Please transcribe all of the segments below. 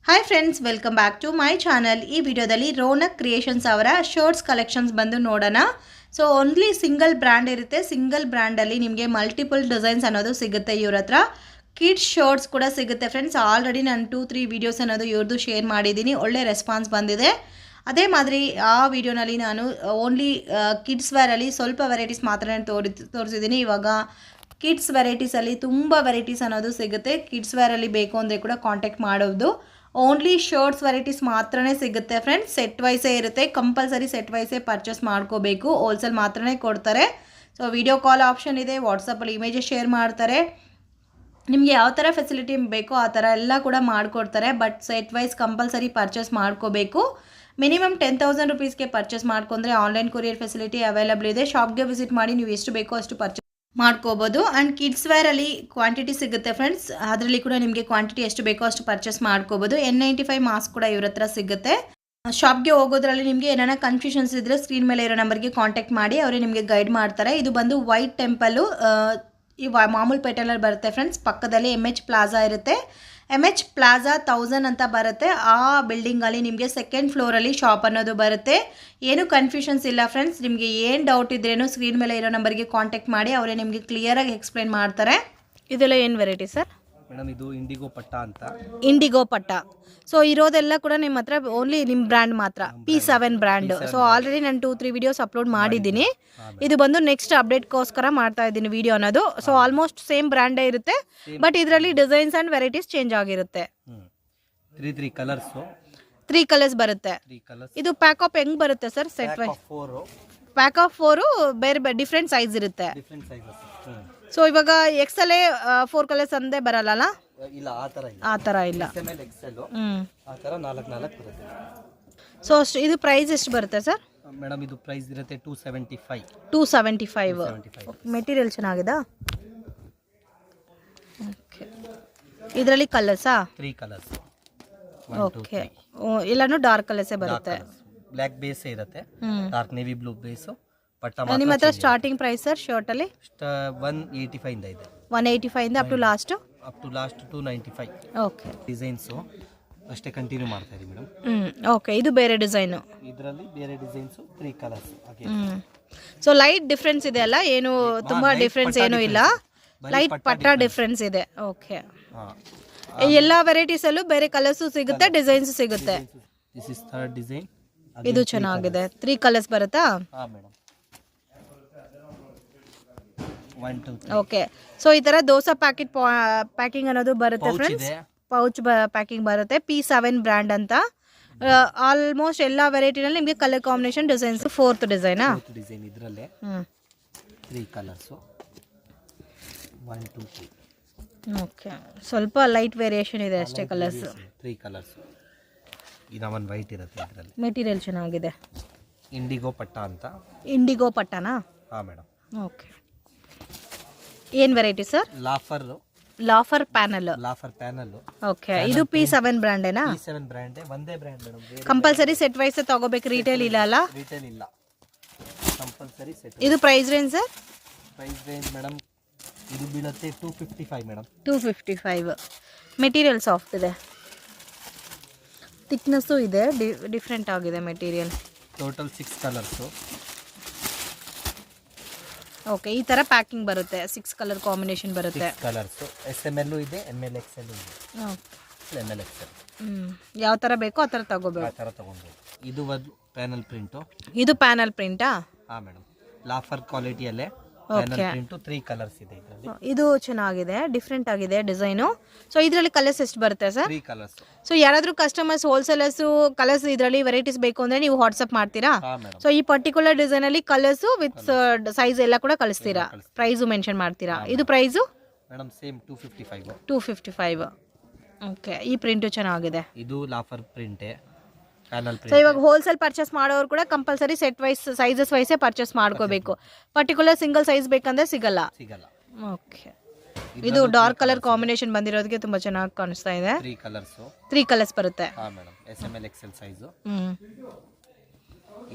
Hi friends, welcome back to my channel. ಈ ವಿಡಿಯೋದಲ್ಲಿ Ronak creations ಅವರ ಶರ್ಟ್ಸ್ ಕಲೆಕ್ಷನ್ಸ್ ಬಂದು ನೋಡೋಣ. ಸೊ ಓನ್ಲಿ ಸಿಂಗಲ್ ಬ್ರ್ಯಾಂಡ್ ಇರುತ್ತೆ. ಸಿಂಗಲ್ ಬ್ರ್ಯಾಂಡಲ್ಲಿ ನಿಮಗೆ ಮಲ್ಟಿಪಲ್ ಡಿಸೈನ್ಸ್ ಅನ್ನೋದು ಸಿಗುತ್ತೆ. ಇವ್ರ ಹತ್ರ ಕಿಡ್ಸ್ ಶರ್ಟ್ಸ್ ಕೂಡ ಸಿಗುತ್ತೆ ಫ್ರೆಂಡ್ಸ್. ಆಲ್ರೆಡಿ ನಾನು 2-3 ವೀಡಿಯೋಸ್ ಅನ್ನೋದು ಇವ್ರದ್ದು ಶೇರ್ ಮಾಡಿದ್ದೀನಿ. ಒಳ್ಳೆ ರೆಸ್ಪಾನ್ಸ್ ಬಂದಿದೆ. ಅದೇ ಮಾದರಿ ಆ ವಿಡಿಯೋನಲ್ಲಿ ನಾನು ಓನ್ಲಿ ಕಿಡ್ಸ್ ವೇರಲ್ಲಿ ಸ್ವಲ್ಪ ವೆರೈಟೀಸ್ ಮಾತ್ರ ತೋರಿಸಿದ್ದೀನಿ. ಇವಾಗ ಕಿಡ್ಸ್ ವೆರೈಟೀಸಲ್ಲಿ ತುಂಬ ವೆರೈಟೀಸ್ ಅನ್ನೋದು ಸಿಗುತ್ತೆ. ಕಿಡ್ಸ್ ವೇರಲ್ಲಿ ಬೇಕು ಅಂದರೆ ಕೂಡ ಕಾಂಟ್ಯಾಕ್ಟ್ ಮಾಡೋದು. ಓನ್ಲಿ ಶರ್ಟ್ಸ್ ವೆರೈಟೀಸ್ ಮಾತ್ರನೇ ಸಿಗುತ್ತೆ ಫ್ರೆಂಡ್ಸ್. ಸೆಟ್ ವೈಸೇ ಇರುತ್ತೆ. ಕಂಪಲ್ಸರಿ ಸೆಟ್ ವೈಸೇ ಪರ್ಚೇಸ್ ಮಾಡ್ಕೋಬೇಕು. ಹೋಲ್ಸೇಲ್ ಮಾತ್ರನೇ ಕೊಡ್ತಾರೆ. ಸೊ ವಿಡಿಯೋ ಕಾಲ್ ಆಪ್ಷನ್ ಇದೆ. ವಾಟ್ಸಪ್ಪಲ್ಲಿ ಇಮೇಜಸ್ ಶೇರ್ ಮಾಡ್ತಾರೆ. ನಿಮಗೆ ಯಾವ ಥರ ಫೆಸಿಲಿಟಿ ಬೇಕೋ ಆ ಥರ ಎಲ್ಲ ಕೂಡ ಮಾಡಿಕೊಡ್ತಾರೆ. But set wise compulsory purchase ಮಾಡ್ಕೋಬೇಕು. ಮಿನಿಮಮ್ 10,000 ರುಪೀಸ್ಗೆ ಪರ್ಚೇಸ್ ಮಾಡ್ಕೊಂಡ್ರೆ ಆನ್ಲೈನ್ ಕೊರಿಯರ್ ಫೆಸಿಲಿಟಿ ಅವೈಲಬಲ್ ಇದೆ. ಶಾಪ್ಗೆ ವಿಸಿಟ್ ಮಾಡಿ ನೀವು ಎಷ್ಟು ಬೇಕೋ ಅಷ್ಟು ಪರ್ಚೇಸ್ ಮಾಡ್ಕೋಬೋದು. ಆ್ಯಂಡ್ ಕಿಡ್ಸ್ ವೇರಲ್ಲಿ ಕ್ವಾಂಟಿಟಿ ಸಿಗುತ್ತೆ ಫ್ರೆಂಡ್ಸ್. ಅದರಲ್ಲಿ ಕೂಡ ನಿಮಗೆ ಕ್ವಾಂಟಿಟಿ ಎಷ್ಟು ಬೇಕೋ ಅಷ್ಟು ಪರ್ಚೇಸ್ ಮಾಡ್ಕೋಬೋದು. N95 ಮಾಸ್ಕ್ ಕೂಡ ಇವ್ರ ಹತ್ರ ಸಿಗುತ್ತೆ. ಶಾಪ್ಗೆ ಹೋಗೋದ್ರಲ್ಲಿ ನಿಮಗೆ ಏನಾರ ಕನ್ಫ್ಯೂಷನ್ಸ್ ಇದ್ದರೆ ಸ್ಕ್ರೀನ್ ಮೇಲೆ ಇರೋ ನಂಬರ್ಗೆ ಕಾಂಟ್ಯಾಕ್ಟ್ ಮಾಡಿ ಅವರೇ ನಿಮಗೆ ಗೈಡ್ ಮಾಡ್ತಾರೆ. ಇದು ಬಂದು ವೈಟ್ ಟೆಂಪಲ್ಲು ಈ ಮಾಮೂಲ್ಪೇಟೆಯಲ್ಲಿ ಬರುತ್ತೆ ಫ್ರೆಂಡ್ಸ್. ಪಕ್ಕದಲ್ಲಿ MH ಪ್ಲಾಜಾ ಇರುತ್ತೆ. MH ಪ್ಲಾಜಾ 1000 ಅಂತ ಬರುತ್ತೆ. ಆ ಬಿಲ್ಡಿಂಗಲ್ಲಿ ನಿಮಗೆ ಸೆಕೆಂಡ್ ಫ್ಲೋರಲ್ಲಿ ಶಾಪ್ ಅನ್ನೋದು ಬರುತ್ತೆ. ಏನು ಕನ್ಫ್ಯೂಷನ್ಸ್ ಇಲ್ಲ ಫ್ರೆಂಡ್ಸ್. ನಿಮಗೆ ಏನು ಡೌಟ್ ಇದ್ರೇನು ಸ್ಕ್ರೀನ್ ಮೇಲೆ ಇರೋ ನಂಬರ್ಗೆ ಕಾಂಟ್ಯಾಕ್ಟ್ ಮಾಡಿ ಅವರೇ ನಿಮಗೆ ಕ್ಲಿಯರಾಗಿ ಎಕ್ಸ್ಪ್ಲೈನ್ ಮಾಡ್ತಾರೆ. ಇದೆಲ್ಲ ಏನು ವೆರೈಟಿ ಸರ್? ಮೇಡಮ್ ಇದು ಇಂಡಿಗೋ ಪಟ್ಟ ಅಂತ. ಇಂಡಿಗೋ ಪಟ್ಟ. ಸೊ ಇರೋದೆಲ್ಲ ಕೂಡ ನಿಮ್ಮ ಹತ್ರ ಓನ್ಲಿ ನಿಮ್ಮ ಬ್ರ್ಯಾಂಡ್ ಮಾತ್ರ, P7 ಬ್ರ್ಯಾಂಡ್. ಸೊ ಆಲ್ರೆಡಿ ನಾನು 2-3 ವಿಡಿಯೋಸ್ ಅಪ್ಲೋಡ್ ಮಾಡಿದ್ದೀನಿ. ಇದು ಬಂದು ನೆಕ್ಸ್ಟ್ ಅಪ್ಡೇಟ್ಗೋಸ್ಕರ ಮಾಡ್ತಾ ಇದ್ದೀನಿ ವಿಡಿಯೋ ಅನ್ನೋದು. ಸೊ ಆಲ್ಮೋಸ್ಟ್ ಸೇಮ್ ಬ್ರ್ಯಾಂಡೇ ಇರುತ್ತೆ. ಬಟ್ ಇದರಲ್ಲಿ ಡಿಸೈನ್ಸ್ ಆ್ಯಂಡ್ ವೆರೈಟೀಸ್ ಚೇಂಜ್ ಆಗಿರುತ್ತೆ. 3 ಕಲರ್ಸ್ ಬರುತ್ತೆ. ಇದು ಪ್ಯಾಕ್ ಆಫ್ ಹೆಂಗ್ ಬರುತ್ತೆ sir? Set wise pack of 4 ಬೇರೆ ಡಿಫ್ರೆಂಟ್ ಸೈಜ್ ಇರುತ್ತೆ. ಸೊ ಇವಾಗ ಎಕ್ಸೆಲ್ 4 ಕಲರ್ಸ್ ಅಂದೇ ಬರಲ್ಲ? ಇಲ್ಲ, ಆ ಥರ ಇಲ್ಲ. ಸೊ ಇದು ಪ್ರೈಸ್ ಎಷ್ಟು ಬರುತ್ತೆ ಸರ್? ಮೇಡಮ್ ಇದು ಪ್ರೈಸ್ ಇರುತ್ತೆ 275. ಮೆಟೀರಿಯಲ್ ಚೆನ್ನಾಗಿದೆ. ಓಕೆ, ಇದರಲ್ಲಿ ಕಲರ್ಸಾ? 3 ಕಲರ್ಸ್. ಓಕೆ, ಎಲ್ಲಾನು ಡಾರ್ಕ್ ಕಲರ್ಸೇ ಬರುತ್ತೆ. ಬ್ಲ್ಯಾಕ್ ಬೇಸ್ ಇರುತ್ತೆ, ಡಾರ್ಕ್ ನೇವಿ ಬ್ಲೂ ಬೇಸ್. ನಿಮ್ಮ ಹತ್ರ ಸ್ಟಾರ್ಟಿಂಗ್ ಪ್ರೈಸ್ ಸರ್ ಶರ್ಟ್ ಅಲ್ಲಿ 185 ಇಂದ ಇದೆ. 185 ಇಂದ up to last 295. Okay, designs ಅಷ್ಟೇ ಕಂಟಿನ್ಯೂ ಮಾಡ್ತಾ ಇದೀವಿ ಮೇಡಮ್. ಓಕೆ, ಇದು ಬೇರೆ ಡಿಸೈನ್. ಇದರಲ್ಲಿ ಬೇರೆ designs 3 colours. So light difference ಇದೆ ಅಲ್ಲ? ಏನು ತುಂಬಾ ಡಿಫರೆನ್ಸ್ ಏನು ಇಲ್ಲ, ಲೈಟ್ ಪಟ್ಟ ಡಿಫರೆನ್ಸ್ ಇದೆ. ಓಕೆ, ಎಲ್ಲ ವೆರೈಟೀಸ್ ಅಲ್ಲೂ ಬೇರೆ ಕಲರ್ಸ್ ಸಿಗುತ್ತೆ, ಡಿಸೈನ್ಸ್ ಸಿಗುತ್ತೆ. This is third design. ಇದು ಚೆನ್ನಾಗಿದೆ. 3 ಕಲರ್ಸ್ ಬರುತ್ತಾ? ಹಾ ಮೇಡಮ್. 1 2 3. ಓಕೆ, ಸೊ ಈ ತರ ದೋಸಾ ಪ್ಯಾಕಿಂಗ್ ಅನ್ನೋದು ಬರುತ್ತೆ ಫ್ರೆಂಡ್ಸ್. ಪೌಚ್ ಪ್ಯಾಕಿಂಗ್ ಬರುತ್ತೆ. P7 ಬ್ರ್ಯಾಂಡ್ ಅಂತ. ಆಲ್ಮೋಸ್ಟ್ ಎಲ್ಲ ವೆರೈಟಿನಲ್ಲಿ ನಿಮಗೆ ಕಲರ್ ಕಾಂಬಿನೇಷನ್ ಡಿಸೈನ್ಸ್. 4th ಡಿಸೈನಾ? ಡಿಸೈನ್ ಇದರಲ್ಲೇ 3 ಕಲರ್ಸ್. 1 2 3. ಓಕೆ, ಸ್ವಲ್ಪ ಲೈಟ್ ವೇರಿಯೇಷನ್ ಇದೆ ಅಷ್ಟೇ ಕಲರ್ಸ್. 3 ಕಲರ್ಸ್. ಇದು ಒಂದು ವೈಟ್ ಇರುತ್ತೆ. ಇದರಲ್ಲಿ ಮೆಟೀರಿಯಲ್ ಚೆನ್ನಾಗಿದೆ. ಇಂಡಿಗೋ ಪಟ್ಟ ಅಂತ. ಇಂಡಿಗೋ ಪಟ್ಟನಾ? ಹಾ ಮೇಡಮ್. ಓಕೆ, ಏನು ವೆರೈಟಿ ಸರ್? ಲಾಫರ್ ಪ್ಯಾನಲ್. ಓಕೆ, ಇದು P7 ಬ್ರ್ಯಾಂಡೇನಾ? P7 brand. ಒಂದೇ brand madam. Compulsory set wise ತಗೋಬೇಕು, ರಿಟೇಲ್ ಇಲ್ಲ ಅಲ್ಲ? ರಿಟೇಲ್ ಇಲ್ಲ, ಕಂಪಲ್ಸರಿ ಸೆಟ್. ಇದು price range sir? Price range madam ಇದು ಬೀಳುತ್ತೆ 255 ಮೇಡಮ್. 255. ಮೆಟೀರಿಯಲ್ ಸಾಫ್ಟ್ ಇದೆ, ಥಿಕ್ನೆಸ್ಸು ಇದೆ, ಡಿಫ್ರೆಂಟ್ ಆಗಿದೆ ಮೆಟೀರಿಯಲ್. Total 6 colours. ಓಕೆ, ಈ ತರ ಪ್ಯಾಕಿಂಗ್ ಬರುತ್ತೆ. 6 ಕಲರ್ ಕಾಂಬಿನೇಷನ್ ಬರುತ್ತೆ. ಕಲರ್ಸ್ SML ಇದೆ, ML XL ಇದೆ. ML XL ಯಾವ ತರ ಬೇಕೋ ಆ ತರ ತಗೋಬೇಕು. ಆ ತರ ತಗೊಂಡ್ಬೇಕು. ಇದು ಒಂದು ಪ್ಯಾನಲ್ ಪ್ರಿಂಟ್. ಇದು ಪ್ಯಾನಲ್ ಪ್ರಿಂಟಾ? ಹಾ ಮೇಡಮ್. ಲಾಫರ್ ಕ್ವಾಲಿಟಿಯಲ್ಲೇ ಪ್ಯಾನಲ್ ಪ್ರಿಂಟ್. 3 ಕಲರ್ಸ್ ಇದೆ ಇದರಲ್ಲಿ. ಇದು ಚೆನ್ನಾಗಿದೆ, ಡಿಫ್ರೆಂಟ್ ಆಗಿದೆ ಡಿಸೈನು. ಸೊ ಇದರಲ್ಲಿ ಕಲರ್ಸ್ ಎಷ್ಟು ಬರುತ್ತೆ ಸರ್? 3 ಕಲರ್ಸ್. ಸೊ ಯಾರಾದರೂ ಕಸ್ಟಮರ್ಸ್ ಹೋಲ್ಸೇಲರ್ಸ್ ಕಲರ್ಸ್ ಇದರಲ್ಲಿ ವೆರೈಟೀಸ್ ಬೇಕು ಅಂದ್ರೆ ನೀವು ವಾಟ್ಸಪ್ ಮಾಡ್ತೀರಾ? ಸೊ ಈ ಪರ್ಟಿಕ್ಯುಲರ್ ಡಿಸೈನ್ ಅಲ್ಲಿ ಕಲರ್ಸ್ ವಿತ್ ಸೈಜ್ ಎಲ್ಲ ಕೂಡ ಕಳಿಸ್ತೀರಾ? ಪ್ರೈಸು ಮೆನ್ಷನ್ ಮಾಡ್ತೀರಾ? ಇದು ಪ್ರೈಸು ಮೇಡಮ್ ಸೇಮ್ 255. 255. ಓಕೆ, ಈ ಪ್ರಿಂಟು ಚೆನ್ನಾಗಿದೆ. ಇದು ಲಾಫರ್ ಪ್ರಿಂಟ್, ಪ್ಯಾನಲ್ ಪ್ರಿಂಟ್. ಸೊ ಇವಾಗ ಹೋಲ್ಸೇಲ್ ಪರ್ಚೇಸ್ ಮಾಡೋರು ಕೂಡ ಕಂಪಲ್ಸರಿ ಸೆಟ್ ವೈಸ್ ಸೈಜಸ್ ವೈಸೇ ಪರ್ಚೇಸ್ ಮಾಡ್ಕೋಬೇಕು. ಪರ್ಟಿಕ್ಯುಲರ್ ಸಿಂಗಲ್ ಸೈಜ್ ಬೇಕಂದ್ರೆ ಸಿಗಲ್ಲ. ಓಕೆ, ಇದು ಡಾರ್ಕ್ ಕಲರ್ ಕಾಂಬಿನೇಷನ್ ಬಂದಿರೋದಕ್ಕೆ ತುಂಬಾ ಚೆನ್ನಾಗಿ ಕಾಣಿಸ್ತಾ ಇದೆ. 3 ಕಲರ್ಸ್ ಬರುತ್ತೆ. ಹಾ ಮೇಡಮ್. SML XL size.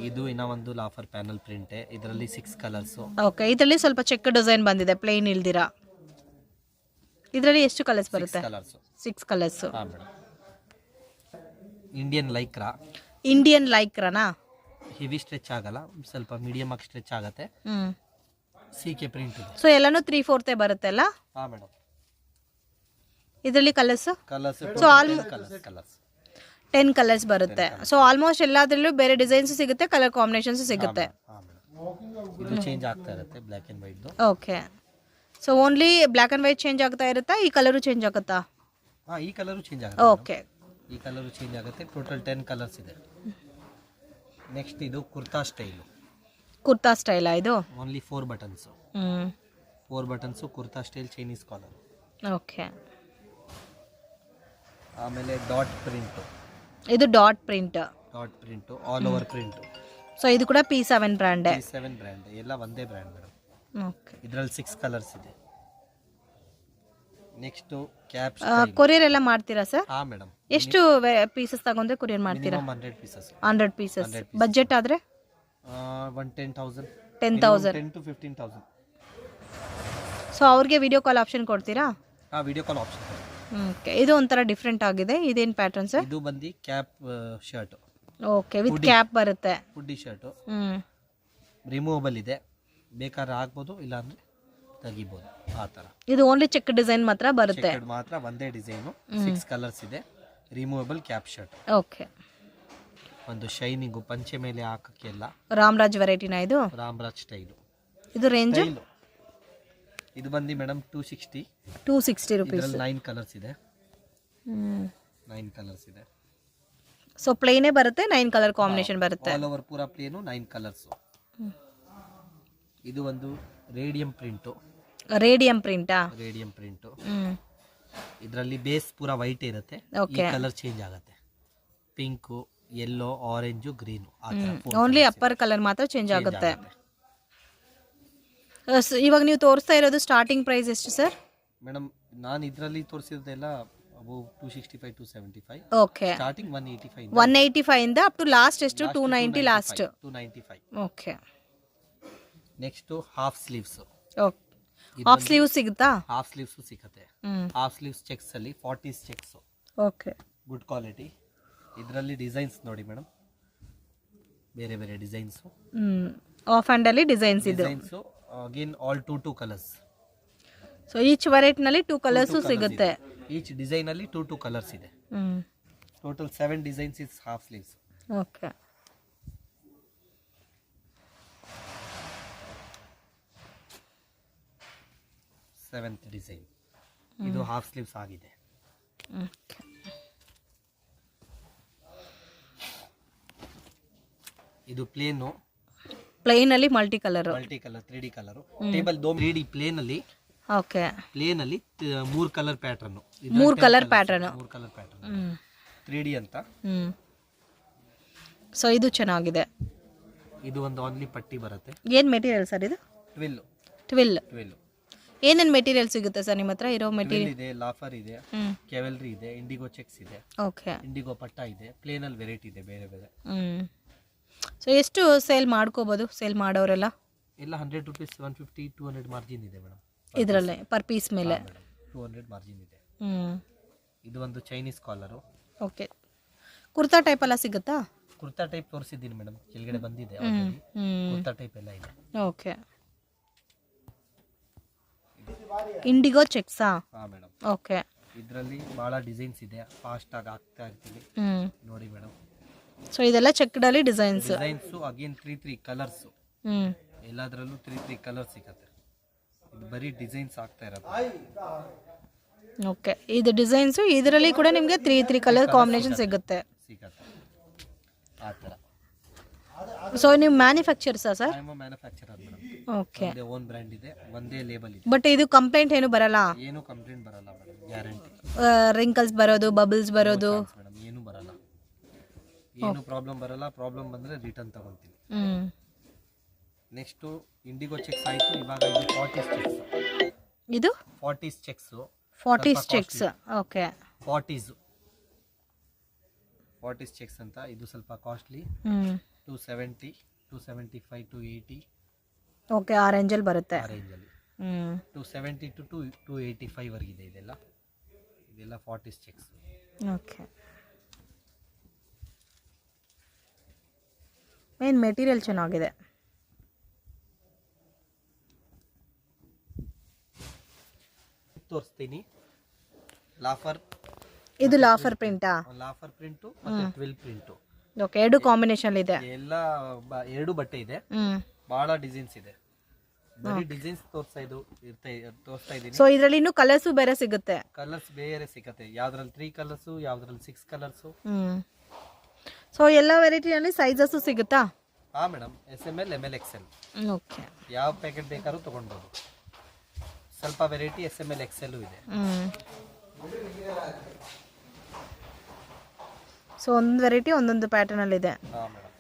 ಇದು ಇನ್ನ ಒಂದು ಲಾಫರ್ ಪ್ಯಾನಲ್ ಪ್ರಿಂಟ್. ಇದರಲ್ಲಿ 6 ಕಲರ್ಸ್. ಓಕೆ, ಇದರಲ್ಲಿ ಸ್ವಲ್ಪ ಚೆಕ್ ಡಿಸೈನ್ ಬಂದಿದೆ, ಪ್ಲೇನ್ ಇಲ್ದಿರಾ. ಇದರಲ್ಲಿ ಎಷ್ಟು ಕಲರ್ಸ್ ಬರುತ್ತೆ? 6 ಕಲರ್ಸ್. ಇಂಡಿಯನ್ ಲೈಕ್ರಾ, ಇಂಡಿಯನ್ ಲೈಕ್ರನಾ? ಹೆವಿ ಸ್ಟ್ರೆಚ್ ಆಗಲ್ಲ, ಸ್ವಲ್ಪ ಮೀಡಿಯಮ್ ಆಗಿ ಸ್ಟ್ರೆಚ್ ಆಗುತ್ತೆ. CK ಪ್ರಿಂಟ್ ಇದೆ. ಸೊ ಎಲ್ಲಾನು 3/4 ಬರುತ್ತೆ ಅಲ್ಲ? ಹಾ ಮೇಡಮ್. ಇದರಲ್ಲಿ ಕಲರ್ಸ್ ಸೊ 10 ಕಲರ್ಸ್ ಬರುತ್ತೆ. ಸೊ ಆಲ್ಮೋಸ್ಟ್ ಎಲ್ಲಾದ್ರಲ್ಲೂ ಬೇರೆ ಡಿಸೈನ್ಸ್ ಸಿಗುತ್ತೆ, ಕಲರ್ ಕಾಂಬಿನೇಷನ್ಸ್ ಸಿಗುತ್ತೆ. ಇದು ಚೇಂಜ್ ಆಗ್ತಾ ಇರುತ್ತೆ, black and white. Okay. So only black and white change ಆಗ್ತಾ ಇರುತ್ತಾ? ಈ ಕಲರು ಚೇಂಜ್ ಆಗುತ್ತಾ? ಈ ಕಲರು ಚೇಂಜ್ ಆಗುತ್ತೆ. ಓಕೆ. ಈ ಕಲರು ಚೇಂಜ್ ಆಗುತ್ತೆ. ಟೋಟಲ್ 10 ಕಲರ್ಸ್ ಇದೆ. ನೆಕ್ಸ್ಟ್ ಇದು ಕುರ್ತಾ ಸ್ಟೈಲು. ಕುರ್ತಾ ಸ್ಟೈಲಾ ಇದು? Only 4 buttons. 4 buttons kurta style, Chinese collar. Okay. ಆಮೇಲೆ ಡಾಟ್ ಪ್ರಿಂಟ್. ಇದು dot print. All over print. So ಇದು ಕೂಡ P7 ಬ್ರ್ಯಾಂಡ್. P7 ಬ್ರ್ಯಾಂಡ್, ಎಲ್ಲ ಒಂದೇ ಬ್ರ್ಯಾಂಡ್ ಮೇಡಮ್. ಓಕೆ. ಇದರಲ್ಲಿ 6 ಕಲರ್ಸ್ ಇದೆ. Next cap. ಕೊರಿಯರ್ ಎಲ್ಲ ಮಾಡ್ತೀರಾ ಸರ್? ಹಾ ಮೇಡಮ್. ಎಷ್ಟು ಪೀಸಸ್ ತಗೊಂಡ್ರೆ ಕೊರಿಯರ್ ಮಾಡ್ತೀರಾ? 100 ಪೀಸಸ್. 100 ಪೀಸಸ್. ಬಜೆಟ್ ಆದ್ರೆ 10,000. 10,000. 10 to 15,000. ಸೊ ಅವ್ರಿಗೆ ವಿಡಿಯೋ ಕಾಲ್ ಆಪ್ಷನ್ ಕೊಡ್ತೀರಾ? ಹಾ, ವಿಡಿಯೋ ಕಾಲ್ ಆಪ್ಷನ್. ಓಕೆ. ಇದು ಒಂಥರ ಡಿಫ್ರೆಂಟ್ ಆಗಿದೆ. ಇದೇನು ಪ್ಯಾಟರ್ನ್ ಸರ್? ಇದು ಬಂದು cap shirt. Okay, with cap ಬರುತ್ತೆ. ಹುಡ್ಡಿ ಶರ್ಟ್. ರಿಮೂವಬಲ್ ಇದೆ, ಬೇಕಾದ್ರೆ ಹಾಕ್ಬೋದು, ಇಲ್ಲ ಅಂದ್ರೆ ತೆಗಿಬೋದು, ಆ ಥರ. ಇದು ಓನ್ಲಿ ಚೆಕ್ ಡಿಸೈನ್ ಮಾತ್ರ ಬರುತ್ತೆ. ಮಾತ್ರ ಒಂದೇ ಡಿಸೈನು. 6 ಕಲರ್ಸ್ ಇದೆ. Removable cap shirt. ಓಕೆ. ಒಂದು ಶೈನಿಂಗು, ಪಂಚೆ ಮೇಲೆ ಹಾಕಕ್ಕೆಲ್ಲ. ರಾಮರಾಜ್ ವೆರೈಟಿನ ಇದು? ರಾಮರಾಜ್ ಸ್ಟೈಲು. ಇದು ರೇಂಜ್? ಇದು ಬಂದು ಮೇಡಮ್ 260 ರುಪೀಸ್. 9 ಕಲರ್ಸ್ ಇದೆ. 9 ಕಲರ್ಸ್ ಇದೆ. ಸೊ ಪ್ಲೇನೇ ಬರುತ್ತೆ, 9 ಕಲರ್ ಕಾಂಬಿನೇಷನ್ ಬರುತ್ತೆ. ಆಲ್ ಓವರ್ ಪೂರಾ ಪ್ಲೇನು, 9 ಕಲರ್ಸ್. ಇದು ಒಂದು ರೇಡಿಯಂ ಪ್ರಿಂಟು. ರೇಡಿಯಂ ಪ್ರಿಂಟಾ? Radium print. ಇದರಲ್ಲಿ ಬೇಸ್ ಪೂರಾ ವೈಟ್ ಇರುತ್ತೆ. ಈ ಕಲರ್ ಚೇಂಜ್ ಆಗುತ್ತೆ. Pink, yellow, orange, green. Only upper colour ಮಾತ್ರ ಚೇಂಜ್ ಆಗುತ್ತೆ. ಇವಾಗ ನೀವು ತೋರಿಸ್ತಾ ಇರೋದು ಸ್ಟಾರ್ಟಿಂಗ್ ಪ್ರೈಸ್ ಎಷ್ಟು ಸರ್? ಮೇಡಮ್, ನಾನು ಇದರಲ್ಲಿ ತೋರಿಸಿರೋದೆಲ್ಲ ಅಬೌವ್ 265 to 75. ಓಕೆ. ಸ್ಟಾರ್ಟಿಂಗ್ 185. 185 ಇಂದ ಅಪ್ ಟು ಲಾಸ್ಟ್ ಎಷ್ಟು? 290 last. 295. Okay. Next half sleeves. Okay. Half sleeves ಸಿಗುತ್ತಾ? ಹಾಫ್ ಸ್ಲೀವ್ಸ್ ಸಿಗುತ್ತೆ. ಹಾಫ್ ಸ್ಲೀವ್ಸ್ ಚೆಕ್ಸ್ ಅಲ್ಲಿ 40 ಚೆಕ್ಸ್. ಓಕೆ. Good quality. ಇದರಲ್ಲಿ ಡಿಸೈನ್ಸ್ ನೋಡಿ ಮೇಡಮ್, ಬೇರೆ ಬೇರೆ ಡಿಸೈನ್ಸ್. ಆಫ್ ಹ್ಯಾಂಡ್ ಅಲ್ಲಿ ಡಿಸೈನ್ಸ್ ಇದೆ. Again all 2 colours. So each variety ನಲ್ಲಿ 2 ಕಲರ್ಸ್ ಸಿಗುತ್ತೆ. ಈಚ್ ಡಿಸೈನ್ ಅಲ್ಲಿ 2 ಕಲರ್ಸ್ ಇದೆ. Total 7 designs is half sleeves. Okay. Seventh design. ಇದು ಹಾಫ್ ಸ್ಲೀವ್ಸ್ ಆಗಿದೆ. ಇದು ಪ್ಲೇನ್ ಅಲ್ಲಿ multi colour 3D colour. Table 3D plain ಅಲ್ಲಿ. ಓಕೆ. ಪ್ಲೇನ್ ಅಲ್ಲಿ 3 colour pattern. 3 colour pattern. 3D ಅಂತ. ಸೊ ಇದು ಚೆನ್ನಾಗಿದೆ. ಇದು ಒಂದು ಓನ್ಲಿ ಪಟ್ಟಿ ಬರುತ್ತೆ. ಏನ್ ಮೆಟೀರಿಯಲ್ ಸರ್ ಇದು? ಟ್ವಿಲ್. ಏನೇನ್ ಮೆಟೀರಿಯಲ್ ಸಿಗುತ್ತೆ ಸರ್ ನಿಮ್ಮ ಹತ್ರ? ಇರೋ ಮೆಟೀರಿಯಲ್ ಇದೆ, ಲಾಫರ್ ಇದೆ, ಕೆವೆಲ್ರಿ ಇದೆ, ಇಂಡಿಗೋ ಚೆಕ್ಸ್ ಇದೆ. ಓಕೆ. ಇಂಡಿಗೋ ಪಟ್ಟ ಇದೆ. ಪ್ಲೇನ್ ಅಲ್ಲಿ ವೆರೈಟಿ ಇದೆ, ಬೇರೆ ಬೇರೆ. ಸೊ ಎಷ್ಟು ಸೇಲ್ ಮಾಡ್ಕೋಬಹುದು ಸೇಲ್ ಮಾಡೋರೆಲ್ಲ? ಎಲ್ಲ 100 ರೂಪೀಸ್, 150, 200 ಮಾರ್ಜಿನ್ ಇದೆ ಮೇಡಮ್. ಇದರಲ್ಲೇ ಪರ್ ಪೀಸ್ ಮೇಲೆ 200 ಮಾರ್ಜಿನ್ ಇದೆ. ಇದು ಒಂದು Chinese collar. Okay. Kurta type ಎಲ್ಲ ಸಿಗುತ್ತಾ? ಕುರ್ತಾ ಟೈಪ್ ತೋರಿಸಿದ್ದೀನಿ ಮೇಡಮ್, ಕೆಳಗಡೆ ಬಂದಿದೆ. ಕುರ್ತಾ ಟೈಪ್ ಎಲ್ಲ ಇದೆ. ಓಕೆ. ಇಂಡಿಗೋ ಚೆಕ್ಸಾ? ಹಾ ಮೇಡಮ್. ಓಕೆ. ಇದರಲ್ಲಿ ಬಹಳ ಡಿಸೈನ್ಸ್ ಇದೆ, ಫಾಸ್ಟ್ ಆಗಿ ಹಾಕ್ತಾ ಇರ್ತೀವಿ ನೋಡಿ ಮೇಡಮ್. ಸೊ ಇದೆಲ್ಲ ಚೆಕ್ಡ್ ಅಲ್ಲಿ ಡಿಸೈನ್ಸ್. Again 3 colours. ಎಲ್ಲದರಲ್ಲೂ 3 ಕಲರ್ಸ್ ಸಿಗುತ್ತೆ. ಇದು ಬರೀ ಡಿಸೈನ್ಸ್ ಆಗ್ತಾ ಇರೋದು. ಓಕೆ. ಇದು ಡಿಸೈನ್ಸ್, ಇದರಲ್ಲಿ ಕೂಡ ನಿಮಗೆ 3 ಕಲರ್ ಕಾಂಬಿನೇಷನ್ ಸಿಗುತ್ತೆ. ಆ ಥರ. ಸೊ ನೀವು ಮ್ಯಾನುಫ್ಯಾಕ್ಚರ್ಸಾ sir? I am manufacturer madam. Okay. ಒಂದೇ ಓನ್ ಬ್ರ್ಯಾಂಡ್ ಇದೆ, ಒಂದೇ ಲೇಬಲ್ ಇದೆ. ಬಟ್ ಇದು ಕಂಪ್ಲೇಂಟ್ ಏನು ಬರಲ್ಲ? ಏನು ಕಂಪ್ಲೇಂಟ್ ಬರಲ್ಲ ಮೇಡಮ್, ಗ್ಯಾರಂಟಿ. ರಿಂಕಲ್ಸ್ ಬರೋದು, ಬಬಲ್ಸ್ ಬರೋದು ಮೇಡಮ್ ಏನು ಬರಲ್ಲ. ಏನು ಪ್ರಾಬ್ಲಮ್ ಬರಲ್ಲ. ಪ್ರಾಬ್ಲಮ್ ಬಂದ್ರೆ ರಿಟರ್ನ್ ತಗೊಳ್ತೀನಿ. ನೆಕ್ಸ್ಟ್ ಇಂಡಿಗೋ ಚೆಕ್ಸ್ ಆಯ್ತು. ಇವಾಗ ಇದು 40 ಚೆಕ್ಸ್. ಇದು 40 ಚೆಕ್ಸ್. 40 ಚೆಕ್ಸ್. ಓಕೆ. 40 ಚೆಕ್ಸ್ ಅಂತ. ಇದು ಸ್ವಲ್ಪ ಕಾಸ್ಟ್ಲಿ. 270, 275 to 80. ಓಕೆ. ಆ ರೇಂಜಲ್ಲಿ ಬರುತ್ತೆ. ಆ ರೇಂಜಲ್ಲಿ 270 to 285 ವರೆಗಿದೆ ಇದೆಲ್ಲ. 40 ಚೆಕ್ಸ್. ಓಕೆ. ಮೇನ್ ಮೆಟೀರಿಯಲ್ ಚೆನ್ನಾಗಿದೆ. ತೋರಿಸ್ತೀನಿ. ಲಾಫರ್, ಇದು ಲಾಫರ್ ಪ್ರಿಂಟಾ? ಲಾಫರ್ ಪ್ರಿಂಟು ಮತ್ತೆ ಟ್ವಿಲ್ ಪ್ರಿಂಟು. ಓಕೆ, ಎರಡು ಕಾಂಬಿನೇಷನ್ ಇದೆ. ಎಲ್ಲ ಎರಡು ಬಟ್ಟೆ ಇದೆ. ಬಹಳ ಡಿಸೈನ್ಸ್ ಇದೆ. ಬರೀ ಡಿಸೈನ್ಸ್ ತೋರಿಸ್ತಾ ಇದ್ದೀನಿ. ಸೊ ಇದರಲ್ಲಿ ಇನ್ನೂ ಕಲರ್ಸ್ ಬೇರೆ ಸಿಗುತ್ತೆ. ಕಲರ್ಸ್ ಬೇರೆ ಸಿಗುತ್ತೆ. ಯಾವ್ದ್ರಲ್ಲಿ 3 ಕಲರ್ಸ್, ಯಾವ್ದ್ರಲ್ಲಿ 6 ಕಲರ್ಸ್. ಸೊ ಎಲ್ಲ ವೆರೈಟಿಯಲ್ಲಿ ಸೈಜಸ್ ಸಿಗುತ್ತಾ? ಹಾ madam, SML, ML, XL. Okay, ಯಾವ ಪ್ಯಾಕೆಟ್ ಬೇಕಾದ್ರೂ ತಗೊಳ್ಬೋದು. ಸ್ವಲ್ಪ ವೆರೈಟಿ SML, XL ಇದೆ. ಸೊ ಒಂದು ವೆರೈಟಿ ಒಂದೊಂದು ಪ್ಯಾಟರ್ನ್ ಅಲ್ಲಿ ಇದೆ. ಹಾ ಮೇಡಮ್.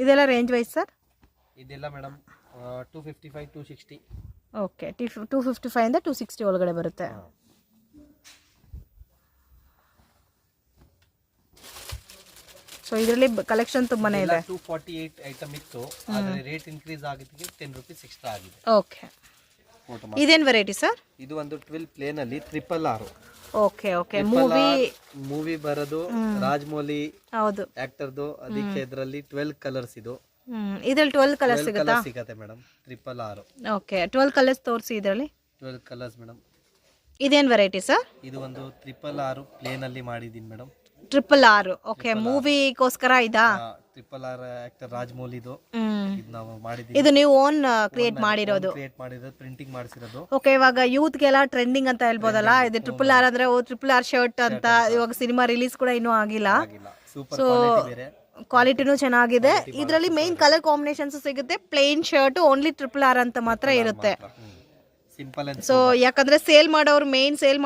ಇದೆಲ್ಲ ರೇಂಜ್ ವೈಸ್ ಸರ್? ಇದೆಲ್ಲ ಮೇಡಮ್ 255, 260. ಓಕೆ, 255 ಇಂದ 260 ಒಳಗಡೆ ಬರುತ್ತೆ. ಸೊ ಇದರಲ್ಲಿ ಕಲೆಕ್ಷನ್ ತುಂಬಾನೇ ಇದೆ. 248 ಐಟಮ್ ಇತ್ತು, ಆದರೆ ರೇಟ್ ಇನ್ಕ್ರೀಸ್ ಆಗಿದ್ದಕ್ಕೆ 10 ರೂಪೀಸ್ ಎಕ್ಸ್ಟ್ರಾ ಆಗಿದೆ. ಓಕೆ, ಇದೇನ್ ವೆರೈಟಿ ಸರ್? ಇದು ಒಂದು ಟ್ವಿಲ್ ಪ್ಲೇನ್ ಅಲ್ಲಿ RRR. ಓಕೆ ಓಕೆ, ಮೂವಿ ಬರೋದು ರಾಜಮೌಳಿ ಹೌದು ಆಕ್ಟರ್ದು. ಅದಕ್ಕೆ ಇದರಲ್ಲಿ 12 ಕಲರ್ಸ್. ಇದರಲ್ಲಿ 12 ಕಲರ್ಸ್ ಸಿಗುತ್ತೆ ಮೇಡಮ್. RRR. ಓಕೆ, 12 ಕಲರ್ಸ್ ತೋರಿಸಿ. ಇದರಲ್ಲಿ 12 ಕಲರ್ಸ್ ಮೇಡಮ್. ಇದೇನ್ ವೆರೈಟಿ ಸರ್? ಇದು ಒಂದು RRR ಪ್ಲೇನ್ ಅಲ್ಲಿ ಮಾಡಿದೀನಿ ಮೇಡಮ್. RRR. ಓಕೆ, ಮೂವಿಗೋಸ್ಕರ ಇದಾ? RRR ಆಕ್ಟರ್ ರಾಜಮೌಳಿದು. ಇದು ನಾವು ಮಾಡಿದೀವಿ. ಇದು ನೀವು ಓನ್ ಕ್ರಿಯೇಟ್ ಮಾಡಿರೋದು? ಪ್ರಿಂಟಿಂಗ್ ಮಾಡಿಸಿರೋದು. ಓಕೆ, ಇವಾಗ ಯೂತ್ಗೆಲ್ಲ ಟ್ರೆಂಡಿಂಗ್ ಅಂತ ಹೇಳ್ಬೋದಲ್ಲ. ಇದು RRR ಅಂದ್ರೆ RRR ಶರ್ಟ್ ಅಂತ. ಇವಾಗ ಸಿನಿಮಾ ರಿಲೀಸ್ ಕೂಡ ಇನ್ನೂ ಆಗಿಲ್ಲ. ಸೊ ಕ್ವಾಲಿಟಿನೂ ಚೆನ್ನಾಗಿದೆ. ಇದರಲ್ಲಿ ಮೇನ್ ಕಲರ್ ಕಾಂಬಿನೇಷನ್ಸ್ ಸಿಗುತ್ತೆ. ಪ್ಲೇನ್ ಶರ್ಟ್ ಓನ್ಲಿ RRR ಅಂತ ಮಾತ್ರ ಇರುತ್ತೆ. ಸಿಂಪಲ್. ಸೊ ಯಾಕಂದ್ರೆ ಸೇಲ್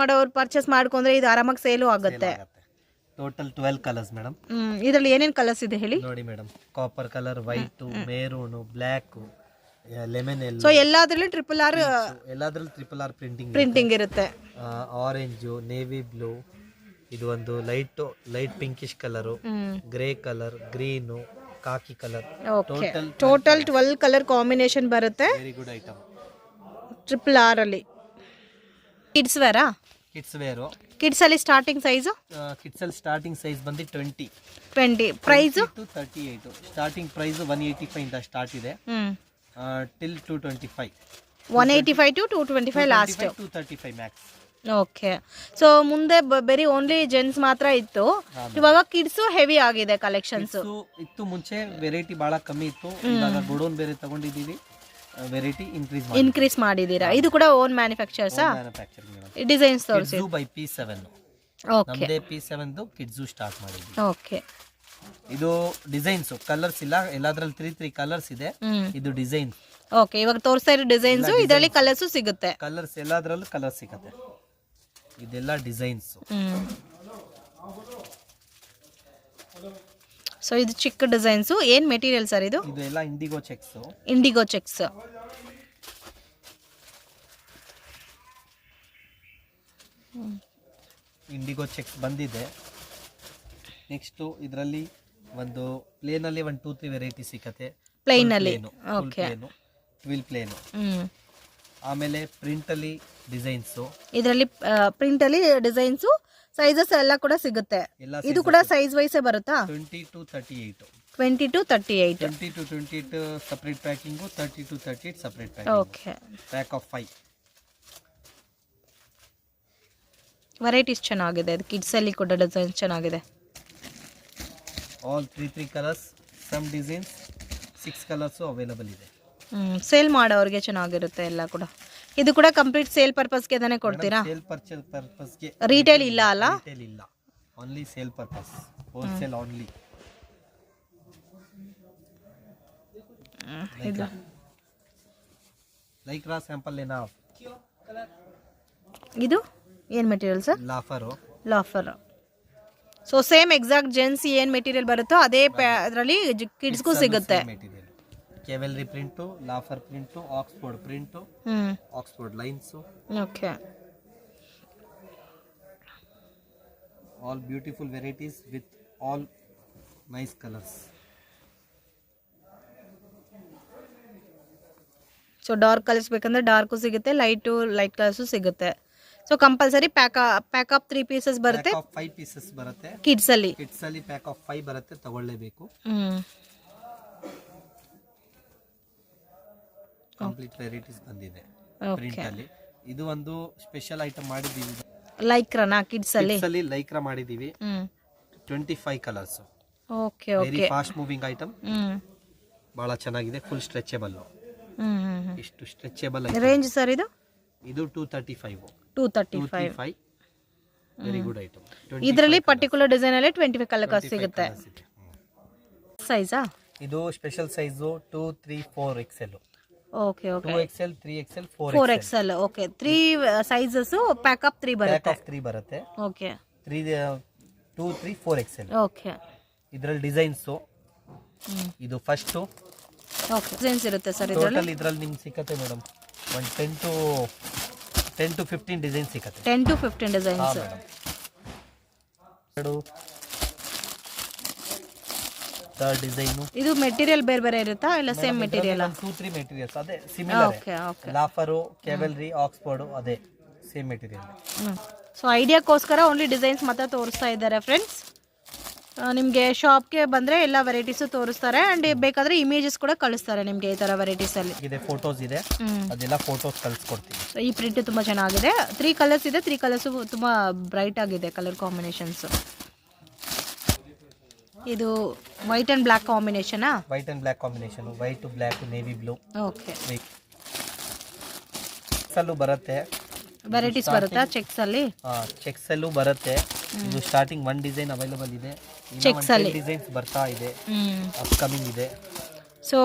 ಮಾಡೋರು ಪರ್ಚೇಸ್ ಮಾಡ್ಕೊಂಡ್ರೆ ಇದು ಆರಾಮಾಗಿ ಸೇಲು ಆಗುತ್ತೆ. Total 12 colours madam. ಇದರಲ್ಲಿ ಏನೇನ್ ಕಲರ್ಸ್ ಇದೆ ಹೇಳಿ? ನೋಡಿ madam, copper colour, white, maroon, black, lemon yellow. So ಎಲ್ಲಾದ್ರಲ್ಲಿ RRR RRR ಪ್ರಿಂಟಿಂಗ್ ಇರುತ್ತೆ. ಆರೆಂಜ್, ನೇವಿ ಬ್ಲೂ, ಇದು ಒಂದು light pinkish colour, grey colour, green, khaki colour. Total 12 colour combination ಬರುತ್ತೆ. Very good item. RRR ಅಲ್ಲಿ kids wear? Kids ಅಲ್ಲಿ starting size? Kids ಅಲ್ಲಿ starting size ಬಂದು 20. Price 38. Starting price 185 ಇಂದ start ಇದೆ till 225. 185 to 225 last. 235 Max. Okay, so ಮುಂದೆ ಬರೀ only gents ಮಾತ್ರ ಇತ್ತು. ಇವಾಗ ಕಿಡ್ಸ್ ಹೆವಿ ಆಗಿದೆ ಕಲೆಕ್ಷನ್ಸ್. ಇತ್ತು ಮುಂಚೆ ವೆರೈಟಿ ಬಹಳ ಕಮ್ಮಿ ಇತ್ತು. ಇವಾಗ ಗೋಡೌನ್ ಬೇರೆ ತಗೊಂಡಿದ್ದೀವಿ, ವೆರೈಟಿ ಇನ್ಕ್ರೀಸ್ ಮಾಡಿದೀರಾ. ಇದು ಕೂಡ ಓನ್ ಮ್ಯಾನುಫ್ಯಾಕ್ಚರ್ಸ್? ಡಿಸೈನ್ಸ್ ತೋರಿಸಿ. By P7. ಓಕೆ, ನಮ್ಮದೇ P7 ಕಿಡ್ಸ್ ಸ್ಟಾರ್ಟ್ ಮಾಡಿದ್ವಿ. ಓಕೆ, ಇದು ಡಿಸೈನ್ಸ್, ಕಲರ್ಸ್ ಇಲ್ಲ. ಎಲ್ಲಾದ್ರಲ್ಲಿ 3 ಕಲರ್ಸ್ ಇದೆ. ಇದು ಡಿಸೈನ್. ಓಕೆ, ಇವಾಗ ತೋರಿಸ್ತಾ ಇರೋ ಡಿಸೈನ್ಸ್, ಇದರಲ್ಲಿ ಕಲರ್ಸ್ ಸಿಗುತ್ತೆ. ಕಲರ್ಸ್ ಎಲ್ಲಾದ್ರಲ್ಲೂ ಕಲರ್ಸ್ ಸಿಗುತ್ತೆ. ಇದೆಲ್ಲ ಡಿಸೈನ್ಸ್. ಸೊ ಇದು ಚಿಕ್ಕ ಡಿಸೈನ್ಸ್. ಏನ್ ಮೆಟೀರಿಯಲ್ ಸರ್ ಇದು? ಇದೆಲ್ಲ ಇಂಡಿಗೋ ಚೆಕ್ಸ್. ಇಂಡಿಗೋ ಚೆಕ್ಸ್ ಬಂದಿದೆ. ನೆಕ್ಸ್ಟ್ ಇದರಲ್ಲಿ ಒಂದು ಪ್ಲೇನ್ ಅಲ್ಲಿ 1, 2, 3 ವೆರೈಟಿ ಸಿಕ್ಕತ್ತೆ. ಪ್ಲೇನ್ ಅಲ್ಲಿ. Okay, twill plain. ಆಮೇಲೆ ಪ್ರಿಂಟ್ ಅಲ್ಲಿ ಡಿಸೈನ್ಸ್. ಇದರಲ್ಲಿ ಪ್ರಿಂಟ್ ಅಲ್ಲಿ ಡಿಸೈನ್ಸ್, ಸೈಜಸ್ ಎಲ್ಲ ಕೂಡ ಸಿಗುತ್ತೆ. ಇದು ಕೂಡ ಸೈಜ್ ವೈಸೇ ಬರುತ್ತಾ? 20 to 38. 20 to 28 separate packing, 30 to 38 separate packing. Okay, pack of 5 varieties ಚೆನ್ನಾಗಿದೆ. ಇದು ಕಿಡ್ಸ್ ಅಲ್ಲಿ ಕೂಡ ಡಿಸೈನ್ಸ್ ಚೆನ್ನಾಗಿದೆ. All 3 colours, some designs, 6 colours available ಇದೆ. ಸೇಲ್ ಮಾಡೋರಿಗೆ ಚೆನ್ನಾಗಿರುತ್ತೆ ಎಲ್ಲ ಕೂಡ. ಇದು ಕೂಡ ಕಂಪ್ಲೀಟ್ ಸೇಲ್ ಪರ್ಪಸ್ಗೆ ತಾನೇ ಕೊಡ್ತೀರಾ? ಸೇಲ್ ಪರ್ಪಸ್ಗೆ. ರಿಟೇಲ್ ಇಲ್ಲ ಅಲ್ಲ? ರಿಟೇಲ್ ಇಲ್ಲ, only sale purpose, wholesale only. Like raw sample ಲೇನಾ. ಇದು ಏನು ಮೆಟೀರಿಯಲ್ ಸರ್? ಲಾಫರ್. ಸೊ ಸೇಮ್ ಎಕ್ಸಾಕ್ಟ್ ಜೆಂಟ್ಸ್ ಏನು ಮೆಟೀರಿಯಲ್ ಬರುತ್ತೋ ಅದೇ ಅದರಲ್ಲಿ ಕಿಡ್ಸ್ಗೂ ಸಿಗುತ್ತೆ. ಕೆವೆಲ್ರಿ ಪ್ರಿಂಟು, ಲಾಫರ್ print, Oxford print, Oxford lines. Okay, all beautiful varieties with all nice colours. So dark colours ಬೇಕಂದ್ರೆ ಡಾರ್ಕು ಸಿಗುತ್ತೆ, ಲೈಟ್ ಕಲರ್ಸು ಸಿಗುತ್ತೆ. So compulsory pack of 3 pieces ಬರುತ್ತೆ. 5 ಪೀಸಸ್ ಬರುತ್ತೆ. ಕಿಡ್ಸ್ ಅಲ್ಲಿ ಪ್ಯಾಕ್ ಆಫ್ 5 ಬರುತ್ತೆ, ತಗೊಳ್ಳೇಬೇಕು. ಕಂಪ್ಲೀಟ್ ವೆರೈಟೀಸ್ ಬಂದಿದೆ print ಅಲ್ಲಿ. ಇದು ಒಂದು ಸ್ಪೆಷಲ್ ಐಟಮ್ ಮಾಡಿದೀವಿ, ಲೈಕ್ರಾನಾ ಕಿಡ್ಸ್ ಅಲ್ಲಿ ಲೈಕ್ರಾ ಮಾಡಿದೀವಿ. 25 colours. Okay very fast moving item, ಬಹಳ ಚೆನ್ನಾಗಿದೆ. ಫುಲ್ ಸ್ಟ್ರೆಚಬಲ್, ಇಷ್ಟು ಸ್ಟ್ರೆಚಬಲ್. ರೇಂಜ್ ಸರ್ ಇದು 235. Very good item. ಇದರಲ್ಲಿ ಪರ್ಟಿಕ್ಯುಲರ್ ಡಿಸೈನ್ ಅಲ್ಲಿ 25 ಕಲರ್ಸ್ ಸಿಗುತ್ತೆ. ಸೈಜಾ ಇದು special size 2, 3, 4 XL. Okay okay 2XL, 3XL, 4XL. Okay 3 sizes pack of 3 ಬರುತ್ತೆ. Okay 2, 3, 4XL. ಓಕೆ ಇದರಲ್ಲಿ ಡಿಸೈನ್ಸ್ ಇದು ಫಸ್ಟ್. ಓಕೆ ಡಿಸೈನ್ಸ್ ಇರುತ್ತೆ ಸರ್ ಇದರಲ್ಲಿ. ಟೋಟಲ್ ಇದರಲ್ಲಿ ನಿಮ್ಗೆ ಸಿಕ್ಕತ್ತೆ ಮೇಡಮ್ ಒಂದು 10 to 15 ಡಿಸೈನ್ ಸಿಕ್ಕತ್ತೆ. 10 to 15 ಡಿಸೈನ್ಸ್. ಡಿಸೈನ್ ಇದು ಮೆಟೀರಿಯಲ್ ಬೇರೆ ಬೇರೆ ಇರುತ್ತಾ ಇಲ್ಲ ಸೇಮ್ ಮೆಟೀರಿಯಲ್? 2-3 ಮೆಟೀರಿಯಲ್ಸ್ ಅದೇ ಸಿಮಿಲರ್. Okay okay. ಲಾಫರು, ಕ್ಯಾವೆಲ್ರಿ, ಆಕ್ಸ್ಫೋರ್ಡ್ ಅದೇ ಸೇಮ್ ಮೆಟೀರಿಯಲ್. ಸೊ ಐಡಿಯಾಕ್ಕೋಸ್ಕರ ಓನ್ಲಿ ಡಿಸೈನ್ಸ್ ಮಾತ್ರ ತೋರಿಸ್ತಾ ಇದ್ದಾರೆ ಫ್ರೆಂಡ್ಸ್. ನಿಮಗೆ ಶಾಪ್ಗೆ ಬಂದರೆ ಎಲ್ಲ ವೆರೈಟೀಸು ತೋರಿಸ್ತಾರೆ ಆ್ಯಂಡ್ ಬೇಕಾದರೆ ಇಮೇಜಸ್ ಕೂಡ ಕಳಿಸ್ತಾರೆ ನಿಮಗೆ ಈ ಥರ ವೆರೈಟೀಸಲ್ಲಿ. ಇದೆ ಫೋಟೋಸ್ ಇದೆ, ಅದೆಲ್ಲ ಫೋಟೋಸ್ ಕಳಿಸ್ಕೊಡ್ತೀವಿ. ಸೊ ಈ ಪ್ರಿಂಟ್ ತುಂಬ ಚೆನ್ನಾಗಿದೆ. 3 ಕಲರ್ಸ್ ಇದೆ. 3 ಕಲರ್ಸು ತುಂಬ ಬ್ರೈಟ್ ಆಗಿದೆ ಕಲರ್ ಕಾಂಬಿನೇಷನ್ಸ್. ಇದು ವೈಟ್ ಆ್ಯಂಡ್ ಬ್ಲ್ಯಾಕ್ ಕಾಂಬಿನೇಷನಾ? White and black combination, white to black, navy blue. Okay. ಚೆಕ್ಸಲ್ಲೂ ಬರುತ್ತೆ, ವೆರೈಟೀಸ್ ಬರುತ್ತಾ ಚೆಕ್ಸಲ್ಲಿ? ಚೆಕ್ಸಲ್ಲೂ ಬರುತ್ತೆ. ಇದು ಸ್ಟಾರ್ಟಿಂಗ್ 1 ಡಿಸೈನ್ ಅವೈಲೇಬಲ್ ಇದೆ. ಚೆಕ್ಸಲ್ಲಿ ಡಿಸೈನ್ಸ್ ಬರ್ತಾ ಇದೆ, ಅಪ್ಕಮಿಂಗ್ ಇದೆ. ಸೊ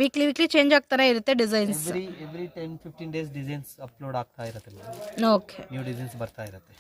ವೀಕ್ಲಿ ಚೇಂಜ್ ಆಗ್ತಾನೆ ಇರುತ್ತೆ designs. Every 10-15 days designs upload ಆಗ್ತಾ ಇರುತ್ತೆ. ಓಕೆ, ನ್ಯೂ ಡಿಸೈನ್ಸ್ ಬರ್ತಾ ಇರುತ್ತೆ.